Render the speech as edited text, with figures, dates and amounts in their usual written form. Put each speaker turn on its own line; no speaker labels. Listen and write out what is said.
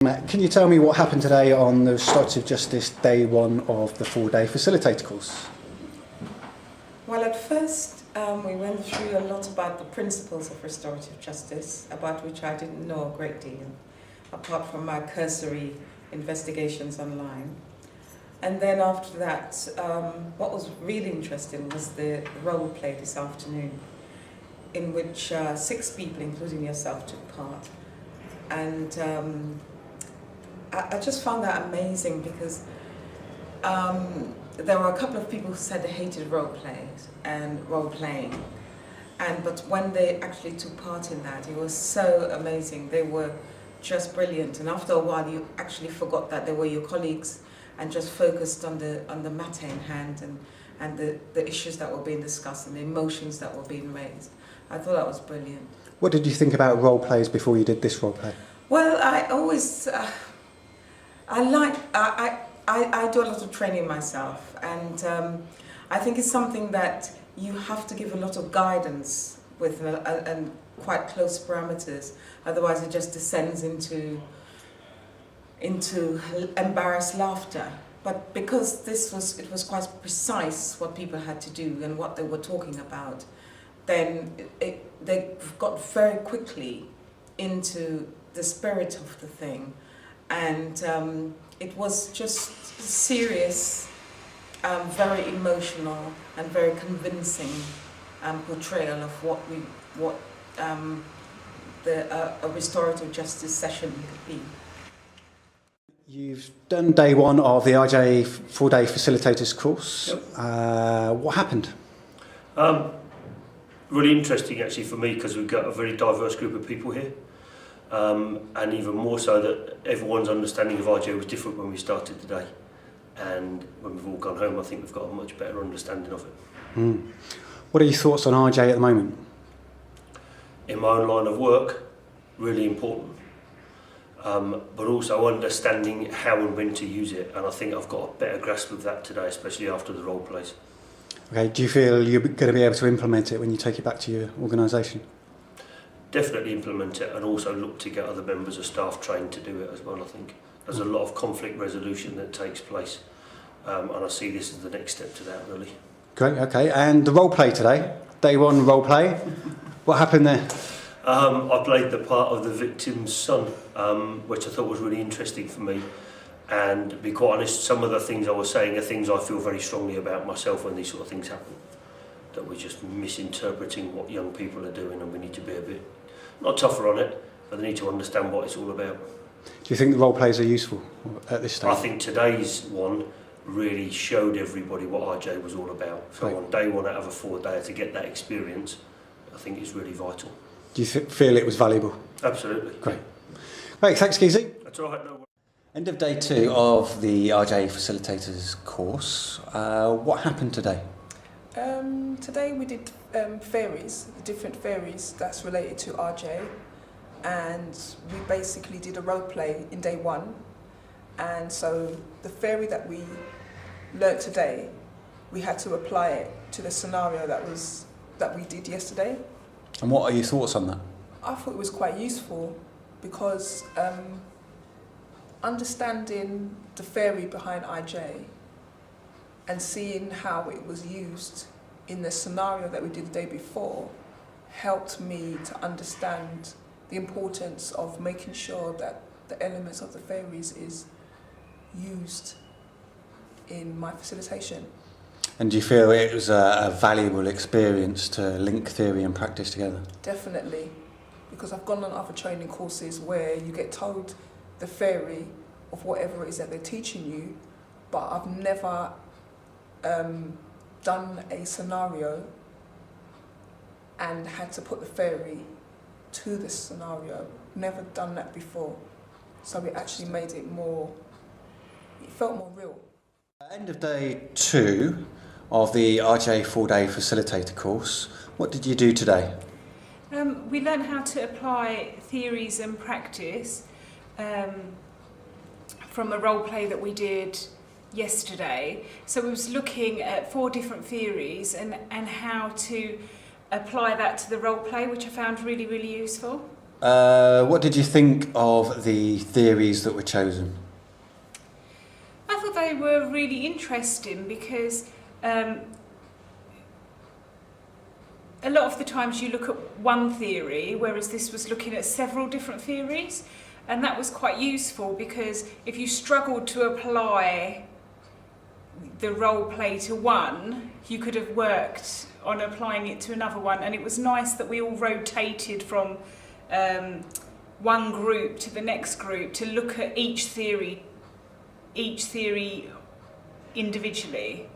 Matt, can you tell me what happened today on the Restorative Justice Day 1 of the 4-day Facilitator course?
Well, at first we went through a lot about the principles of restorative justice, about which I didn't know a great deal, apart from my cursory investigations online. And then after that, what was really interesting was the role play this afternoon, in which 6 people, including yourself, took part. And I just found that amazing because there were a couple of people who said they hated role plays and role playing, but when they actually took part in that, it was so amazing. They were just brilliant, and after a while, you actually forgot that they were your colleagues and just focused on the matter in hand and the issues that were being discussed and the emotions that were being raised. I thought that was brilliant.
What did you think about role plays before you did this role play?
Well, I always I do a lot of training myself, and I think it's something that you have to give a lot of guidance with and quite close parameters. Otherwise, it just descends into embarrassed laughter. But because it was quite precise what people had to do and what they were talking about, then they got very quickly into the spirit of the thing, and it was just serious, very emotional and very convincing portrayal of what a restorative justice session could be.
You've done day 1 of the RJ 4-day Facilitators course. Yep. What happened?
Really interesting actually for me, because we've got a very diverse group of people here, and even more so that everyone's understanding of RJ was different when we started the day, and when we've all gone home I think we've got a much better understanding of it.
What are your thoughts on RJ at the moment?
In my own line of work, really important, but also understanding how and when to use it, and I think I've got a better grasp of that today, especially after the role plays.
Okay, do you feel you're going to be able to implement it when you take it back to your organisation?
Definitely implement it, and also look to get other members of staff trained to do it as well. I think there's a lot of conflict resolution that takes place, and I see this as the next step to that, really.
Great, okay. And the role play today, day 1 role play, what happened there?
I played the part of the victim's son, which I thought was really interesting for me. And to be quite honest, some of the things I was saying are things I feel very strongly about myself when these sort of things happen. That we're just misinterpreting what young people are doing, and we need to be a bit, not tougher on it, but they need to understand what it's all about.
Do you think the role plays are useful at this stage?
I think today's one really showed everybody what RJ was all about. So on day 1 out of a 4-day to get that experience, I think is really vital.
Do you feel it was valuable?
Absolutely.
Great. Great, thanks Geezy.
That's all right, no worries.
End of day 2 of the RJ Facilitators course. What happened today?
Today we did fairies, different fairies that's related to RJ, and we basically did a role play in day 1. And so the fairy that we learnt today, we had to apply it to the scenario that we did yesterday.
And what are your thoughts on that?
I thought it was quite useful because understanding the theory behind IJ and seeing how it was used in the scenario that we did the day before helped me to understand the importance of making sure that the elements of the theories is used in my facilitation.
And do you feel it was a valuable experience to link theory and practice together?
Definitely, because I've gone on other training courses where you get told the theory of whatever it is that they're teaching you, but I've never done a scenario and had to put the theory to the scenario. Never done that before. So it actually made it more, it felt more real.
End of day 2 of the RJ 4-day Facilitator course. What did you do today?
We learned how to apply theories and practice from a role play that we did yesterday. So we was looking at 4 different theories and how to apply that to the role play, which I found really, really useful.
What did you think of the theories that were chosen?
I thought they were really interesting because a lot of the times you look at one theory, whereas this was looking at several different theories, and that was quite useful because if you struggled to apply the role play to one, you could have worked on applying it to another one, and it was nice that we all rotated from one group to the next group to look at each theory individually.